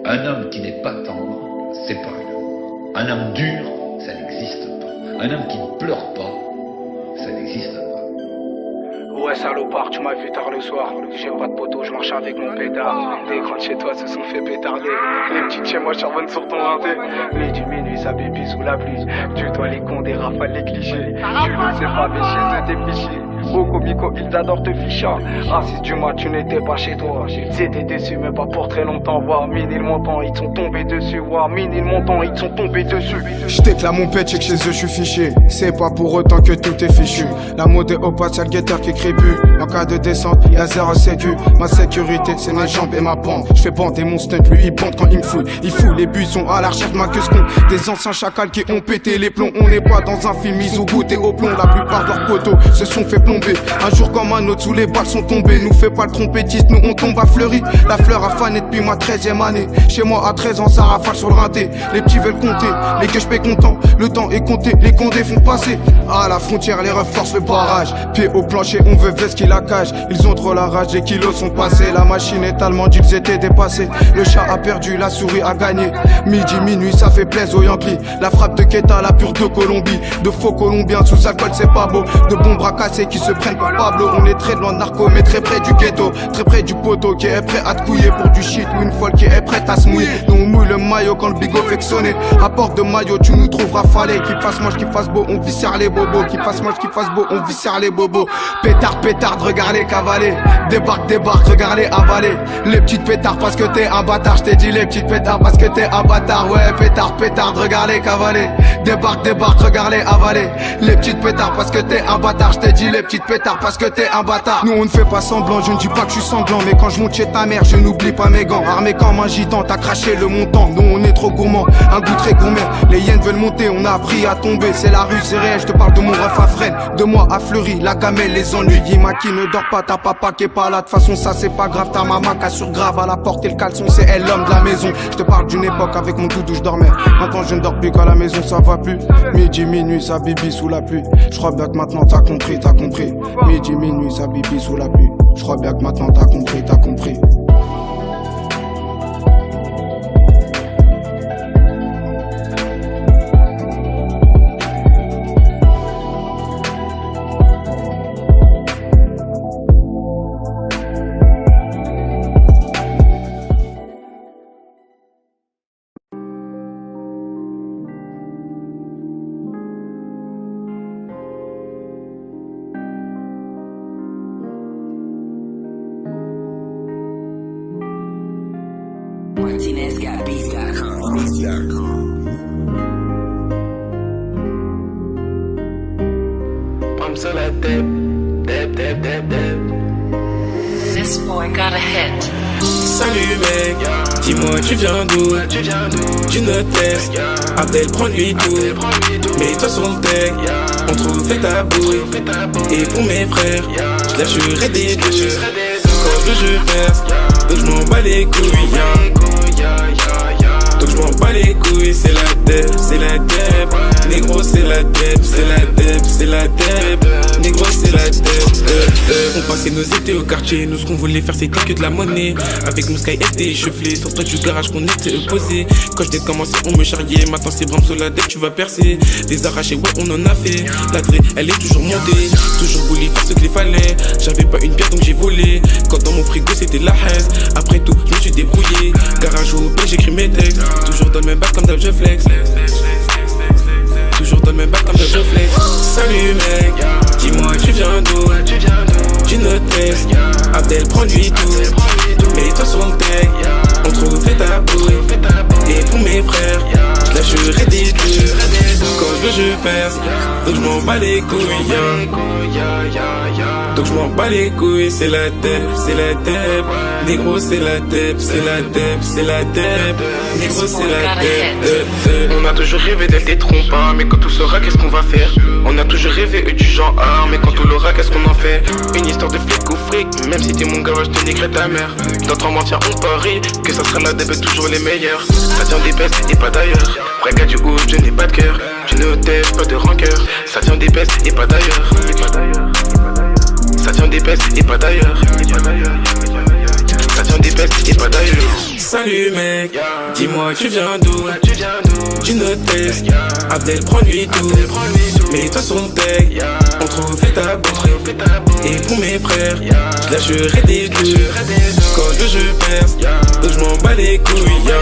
Un homme qui n'est pas tendre, c'est pas un homme. Un homme dur, ça n'existe pas. Un homme qui ne pleure pas, ça n'existe pas. Ouais salopard, tu m'as vu tard le soir. J'ai pas de poteau, je marche avec mon pétard. Des grands chez toi se sont fait pétarder. Les petites chez moi charbonnent sur ton rinté. Midi minuit, ça bébé sous la pluie. Tu dois les cons, des rafales, les clichés. Tu le sais pas, mais chez eux t'es fiché. Au comico, ils adorent te ficher. Raciste du mois, tu n'étais pas chez toi. C'était déçu, mais pas pour très longtemps. Voir mine le montant, ils sont tombés dessus. Voir mine le montant, ils sont tombés dessus. J'téclame mon pet, que chez eux je suis fiché. C'est pas pour autant que tout est fichu. La mode est opaque, y'a le guetteur qui crie but. En cas de descente, y'a zéro sécu. Ma sécurité, c'est mes jambes et ma bande. J'fais bander mon stunt, lui il bande quand il me fouille. Il fout les buissons à la recherche de ma queue con. Des anciens chacals qui ont pété les plombs. On n'est pas dans un film, ils ont goûté au plomb. La plupart de leurs poteaux se sont fait plomber. Un jour comme un autre, sous les balles sont tombés. Nous fais pas le trompettiste, nous on tombe à Fleury. La fleur a fané depuis ma 13e année. Chez moi à 13 ans, ça rafale sur le rinté. Les petits veulent compter, les que je paie content. Le temps est compté, les condés font passer. À la frontière, les reforcent le barrage. Pied au plancher, on veut vesquer la cage. Ils ont trop la rage, les kilos sont passés. La machine est tellement dite, ils étaient dépassés. Le chat a perdu, la souris a gagné. Midi, minuit, ça fait plaisir aux Yankees. La frappe de Keta, la pure de Colombie. De faux colombiens, sous alcool, c'est pas beau. De bons bras cassés qui se prennent pour Pablo. On est très loin de narco, mais très près du ghetto. Très près du poteau qui est prêt à te couiller pour du shit. Ou une folle qui est prête à se mouiller. Nous on mouille le maillot quand le bigot fait que sonner. À porte de maillot, tu nous trouveras fallé. Qu'il fasse moche, qu'il fasse beau, on viscère les bobos. Qu'il fasse moche, qu'il fasse beau, on viscère les bobos. Pétard, pétard, regarde les cavaliers. Débarque, débarque, regarde les avaler. Les petites pétards parce que t'es un bâtard. J't'ai dit les petites pétards parce que t'es un bâtard. Ouais, pétard, pétard, regarde les cavaliers. Débarque, débarque, regarde les avaler. Les petites pétards parce que t'es un bâtard. J't'ai dit les petites pétards parce que t'es un bâtard. Nous on ne fait pas semblant, je ne dis pas que je suis sanglant. Mais quand je monte chez ta mère, je n'oublie pas mes gants. Armé comme un gitan, t'as craché le montant. Nous on est trop gourmand, un goût très gourmet. Les hyènes veulent monter, on a appris à tomber. C'est la rue, c'est réel, je te parle de mon ref à Fresnes. De moi à Fleury, la gamelle, les ennuis. Yima qui ne dort pas, ta papa qui est pas là. De toute façon ça c'est pas grave, ta maman qui assure grave. À la porte et le caleçon, c'est elle l'homme de la maison. Je te parle d'une époque avec mon doudou, je dormais. Maintenant je ne dors plus qu'à la maison, ça va plus. Midi, minuit, ça bibi sous la pluie. Je crois bien que maintenant t'as compris, t'as compris. Midi, minuit, ça bibi sous la pluie. Je crois bien que maintenant t'as compris, t'as compris. Sur la tête, This boy got a hit. Salut mec, dis-moi tu viens d'où? Du Nord-Est, Abdel prend lui tout. Mets-toi sur le deck, on trouve fait ta bouille. Et pour mes frères, je lâcherai des deux. Quand je perce, donc je m'en bats les couilles. Donc je m'en bats les couilles, c'est la deb, c'est la deb. Négro c'est la deb, c'est la deb, c'est la deb. Négro c'est la deb. On passait nos étés au quartier, nous ce qu'on voulait faire c'était que de la monnaie. Avec mon Sky était échevelé, sortait du garage qu'on était opposés. Quand je commencé on me charriait, maintenant c'est Bram sur la deb, tu vas percer. Les arrachés ouais on en a fait, la dré elle est toujours montée. Toujours voulu faire ce qu'il fallait, j'avais pas une pierre donc j'ai volé. Quand dans mon frigo c'était la haise, après tout je me suis débrouillé. Garage au B j'écris mes textes, toujours dans le même bac comme d'hab je flex. Toujours dans le même bac comme d'hab je flex. Salut mec, dis-moi tu viens d'où? Du Nord-Est, Abdel prend lui tout. Mets-toi sur le deck, on trouve fait ta bouille. Et pour mes frères, je lâcherai des deux. Quand je perce, donc je m'en bats les couilles. Donc je m'en bats les couilles, c'est la deb, c'est la deb. Négro c'est la deb, c'est la deb, c'est la deb. Négro c'est la deb. On a toujours rêvé d'être des trompins, mais quand tout sera, qu'est-ce qu'on va faire? On a toujours rêvé du genre A, mais quand tout l'aura, qu'est-ce qu'on en fait? Une histoire de flic ou fric, même si t'es mon gars, je te niquerai ta mère. Dans 3 mois, tiens, on parie que ça sera la deb toujours les meilleurs. Ça tient des baisses et pas d'ailleurs. Vrai gars du haut, je n'ai pas de cœur. Tu ne t'aimes pas de rancœur. Ça tient des baisses et pas d'ailleurs. Ça tient des baisses et pas d'ailleurs. Ça tient des baisses et pas d'ailleurs. salut mec, dis-moi tu viens d'où? D'une hôtesse, Abdel prends-lui tout. Mets-toi son tech, on trouve ta boue. Et pour mes frères, je lâcherai des coups. Quand je perce, donc je m'en bats les couilles.